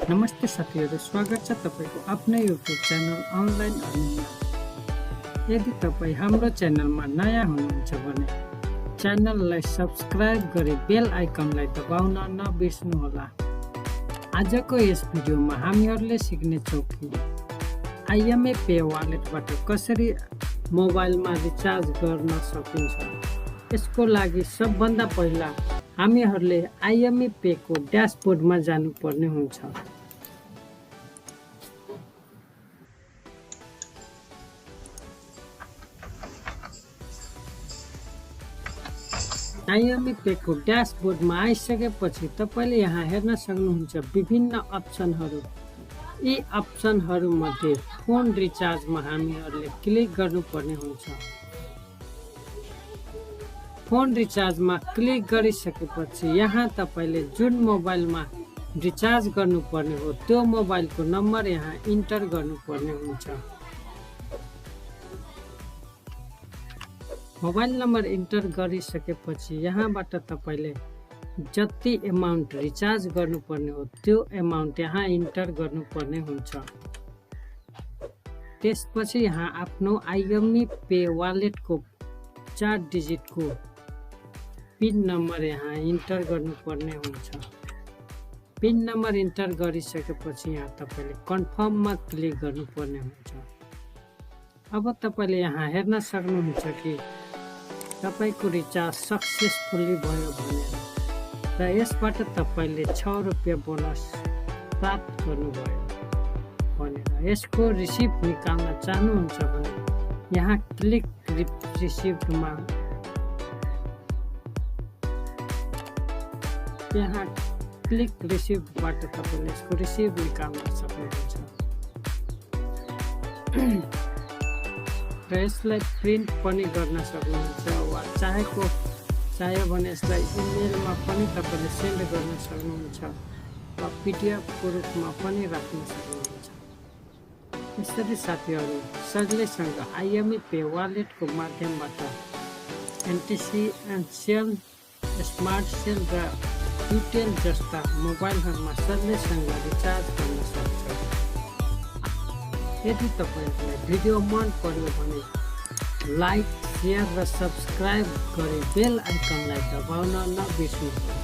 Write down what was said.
नमस्ते साथीहरु, स्वागत छ तपाईको आफ्नै YouTube च्यानल अनलाइन अर्निङमा। यदि तपाई हाम्रो च्यानलमा नयाँ हुनुहुन्छ भने च्यानललाई सब्स्क्राइब गरी बेल आइकनलाई दबाउन नबिर्सनुहोला। आजको यस भिडियोमा हामीहरुले सिक्ने छौं कि IME पे वालेटबाट कसरी मोबाइलमा रिचार्ज गर्न सकिन्छ। यसको लागि सबभन्दा पहिला हामीहरुले IME पे को ड्याशबोर्डमा जानुपर्ने हुन्छ। IME पे को ड्याशबोर्डमा आइसकेपछि तपाईले यहाँ हेर्न सक्नुहुन्छ विभिन्न अप्सनहरु। यी अप्सनहरु मध्ये फोन रिचार्जमा हामीहरुले क्लिक गर्नुपर्ने हुन्छ। फोन रिचार्जमा क्लिक गरिसकेपछि यहाँ तपाईले जुन मोबाइलमा रिचार्ज गर्नुपर्ने हो त्यो मोबाइलको नम्बर यहाँ इन्टर गर्नुपर्ने हुन्छ। मोबाइल नम्बर इन्टर गरिसकेपछि यहाँबाट तपाईले जति अमाउन्ट रिचार्ज गर्नुपर्ने हो त्यो अमाउन्ट यहाँ इन्टर गर्नुपर्ने हुन्छ। त्यसपछि यहाँ आफ्नो IME पे वालेटको 4 डिजिटको पिन नम्बर यहाँ इन्टर गर्नुपर्ने हुन्छ। पिन नम्बर इन्टर गरिसकेपछि यहाँ तपाईले कन्फर्ममा क्लिक गर्नुपर्ने हुन्छ। अब तपाईले यहाँ हेर्न सक्नुहुन्छ कि तपाईको रिचार्ज सक्सेसफुली भयो भनेर र यसबाट तपाईले 6 रुपैयाँ बोनस प्राप्त गर्नुभयो भनेर। यसको रिसिप्ट निकाल्न चाहनुहुन्छ भने यहाँ क्लिक रिसिप्टमा यहाँ क्लिक रिसिप्टबाट तपाईले यसको रिसिप्ट निकाल्न सक्नुहुन्छ र यसलाई प्रिन्ट पनि गर्न सक्नुहुन्छ वा चाह्यो भने यसलाई इमेलमा पनि तपाईले सेन्ड गर्न सक्नुहुन्छ वा PDF को रूपमा पनि राख्न सक्नुहुन्छ। यसरी साथीहरु सजिलैसँग IME पे वालेटको माध्यमबाट NTC सेल, स्मार्ट सेल र डिटेल जस्ता मोबाइलहरुमा सजिलैसँग रिचार्ज गर्न सक्छ। यदि तपाईलाई भिडियो मन पर्यो भने लाइक, शेयर र सब्स्क्राइब गरी बेल आइकनलाई दबाउन नबिर्सनुहोला।